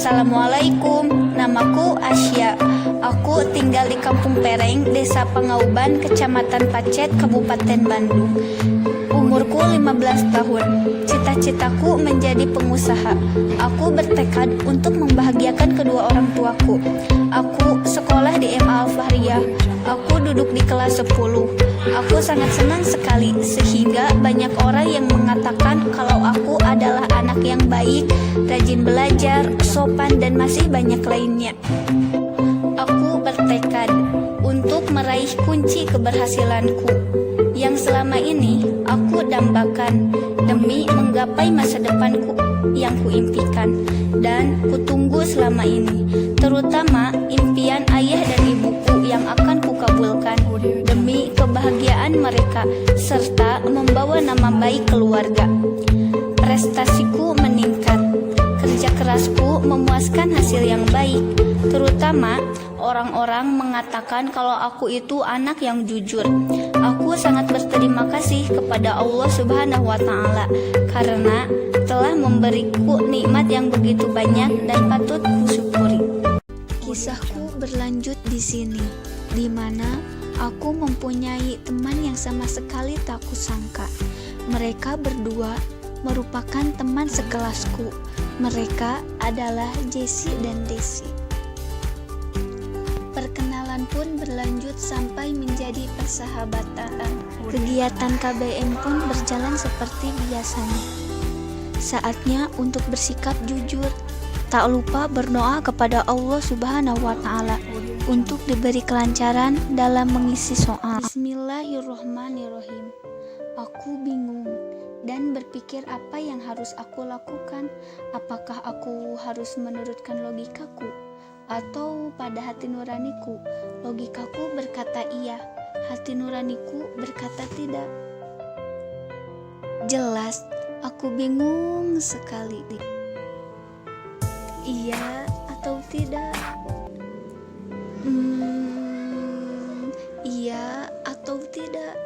Assalamualaikum, namaku Asya. Aku tinggal di Kampung Pereng, Desa Pangauban, Kecamatan Pacet, Kabupaten Bandung. Umurku 15 tahun. Cita-citaku menjadi pengusaha. Aku bertekad untuk membahagiakan kedua orang tuaku. Aku sekolah di MA Al-Fahriyah. Aku duduk di kelas 10. Aku sangat senang sekali sehingga banyak orang yang mengatakan kalau aku adalah anak yang baik, rajin belajar, sopan, dan masih banyak lainnya. Aku bertekad untuk meraih kunci keberhasilanku yang selama ini aku dambakan demi menggapai masa depanku yang kuimpikan dan kutunggu selama ini, terutama impian ayah dan ibuku yang akan kukabulkan demi kebahagiaan mereka serta membawa nama baik keluarga. Prestasiku meningkat, kerja kerasku memuaskan hasil yang baik, terutama orang-orang mengatakan kalau aku itu anak yang jujur. Aku sangat berterima kasih kepada Allah Subhanahu wa Ta'ala karena telah memberiku nikmat yang begitu banyak dan patut kusyukuri. Kisahku berlanjut di sini, di mana aku mempunyai teman yang sama sekali tak kusangka. Mereka berdua merupakan teman sekelasku. Mereka adalah Jessie dan Desi. Perkenalan pun berlanjut sampai menjadi persahabatan. Kegiatan KBM pun berjalan seperti biasanya. Saatnya untuk bersikap jujur. Tak lupa berdoa kepada Allah Subhanahu wa Ta'ala untuk diberi kelancaran dalam mengisi soal. Bismillahirrohmanirrohim. Aku bingung dan berpikir apa yang harus aku lakukan. Apakah aku harus menurutkan logikaku atau pada hati nuraniku? Logikaku berkata iya, hati nuraniku berkata tidak. Jelas, aku bingung sekali. Iya atau tidak? Iya atau tidak?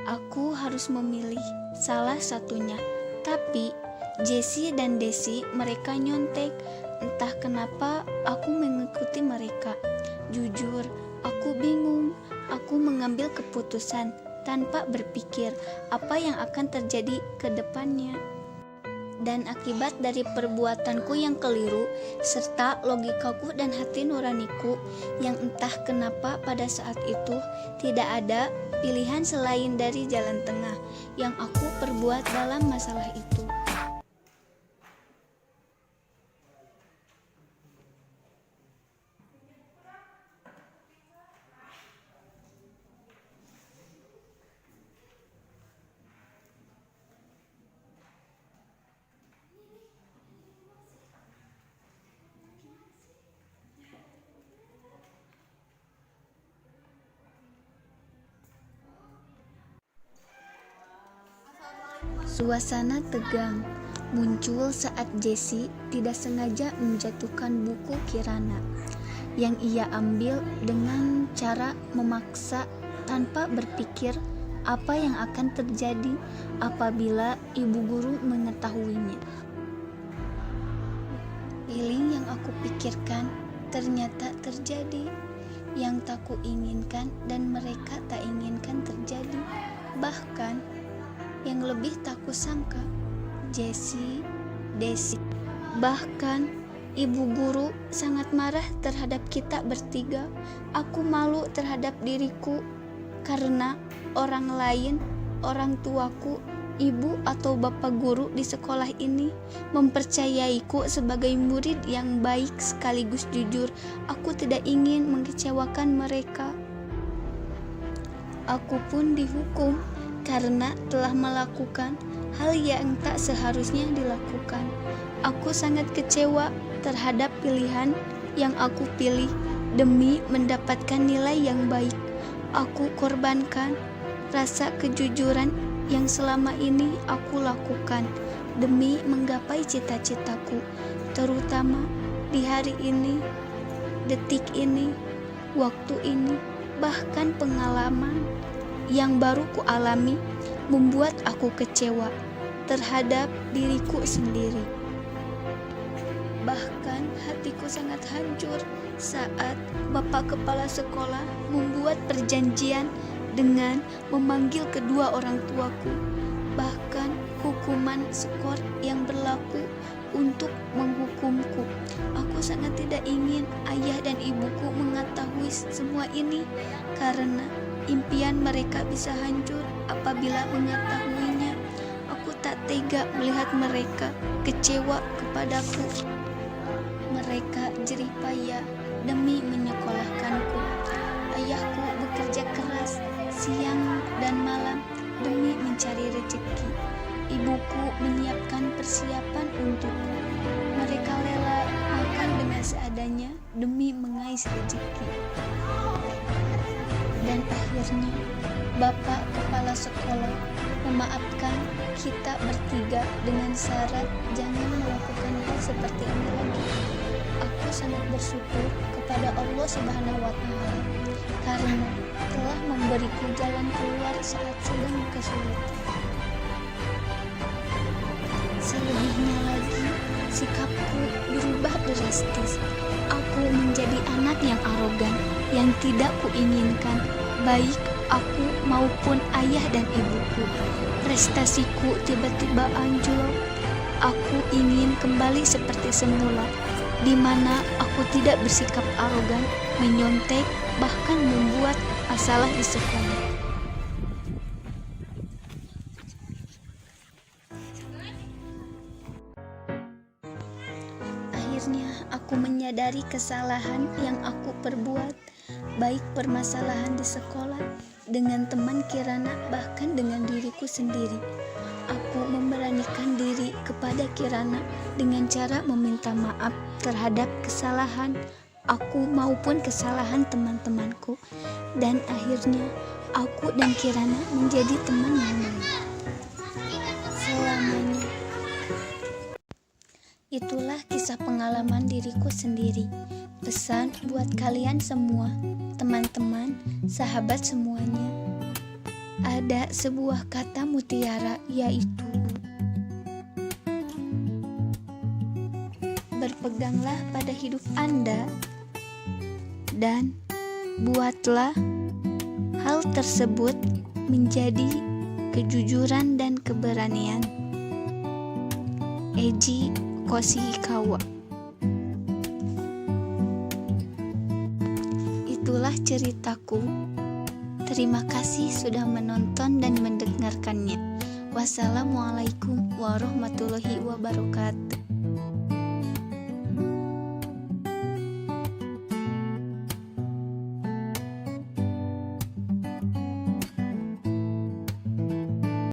Aku harus memilih salah satunya. Tapi Jessie dan Desi mereka nyontek. Entah kenapa aku mengikuti mereka. Jujur, aku bingung. Aku mengambil keputusan tanpa berpikir apa yang akan terjadi ke depannya. Dan akibat dari perbuatanku yang keliru serta logikaku dan hati nuraniku yang entah kenapa pada saat itu tidak ada pilihan selain dari jalan tengah yang aku perbuat dalam masalah itu. Suasana tegang muncul saat Jessie tidak sengaja menjatuhkan buku kirana yang ia ambil dengan cara memaksa tanpa berpikir apa yang akan terjadi apabila ibu guru mengetahuinya. Feeling yang aku pikirkan ternyata terjadi, yang tak kuinginkan dan mereka tak inginkan terjadi. Bahkan yang lebih tak kusangka, Jessie, Desi, bahkan ibu guru sangat marah terhadap kita bertiga. Aku malu terhadap diriku karena orang lain, orang tuaku, ibu atau bapak guru di sekolah ini mempercayaiku sebagai murid yang baik sekaligus jujur. Aku tidak ingin mengecewakan mereka. Aku pun dihukum karena telah melakukan hal yang tak seharusnya dilakukan. Aku sangat kecewa terhadap pilihan yang aku pilih demi mendapatkan nilai yang baik. Aku korbankan rasa kejujuran yang selama ini aku lakukan demi menggapai cita-citaku, terutama di hari ini, detik ini, waktu ini, bahkan pengalaman yang baru kualami membuat aku kecewa terhadap diriku sendiri. Bahkan hatiku sangat hancur saat Bapak Kepala Sekolah membuat perjanjian dengan memanggil kedua orang tuaku. Bahkan hukuman skor yang berlaku untuk menghukumku. Aku sangat tidak ingin ayah dan ibuku mengetahui semua ini karena impian mereka bisa hancur apabila mengetahuinya. Aku tak tega melihat mereka kecewa kepadaku. Mereka jerih payah demi menyekolahkanku. Ayahku bekerja keras siang dan malam demi mencari rezeki. Ibuku menyiapkan persiapan untukku. Mereka rela makan dengan seadanya demi mengais rezeki. Dan akhirnya Bapak Kepala Sekolah memaafkan kita bertiga dengan syarat jangan melakukan hal seperti ini lagi. Aku sangat bersyukur kepada Allah Subhanahu wa Ta'ala karena telah memberiku jalan keluar saat sedang kesulitan. Selebihnya lagi, sikapku berubah drastis. Aku menjadi anak yang arogan, yang tidak kuinginkan, baik aku maupun ayah dan ibuku. Prestasiku tiba-tiba anjlok. Aku ingin kembali seperti semula, di mana aku tidak bersikap arogan, menyontek, bahkan membuat masalah di sekolah. Akhirnya aku menyadari kesalahan yang aku perbuat, baik permasalahan di sekolah, dengan teman Kirana, bahkan dengan diriku sendiri. Aku memberanikan diri kepada Kirana dengan cara meminta maaf terhadap kesalahan aku maupun kesalahan teman-temanku, dan akhirnya aku dan Kirana menjadi teman yang baik selamanya. Itulah kisah pengalaman diriku sendiri. Pesan buat kalian semua, teman-teman, sahabat semuanya. Ada sebuah kata mutiara, yaitu berpeganglah pada hidup Anda dan buatlah hal tersebut menjadi kejujuran dan keberanian. Eiji Koshikawa. Itulah ceritaku. Terima kasih sudah menonton dan mendengarkannya. Wassalamualaikum warahmatullahi wabarakatuh.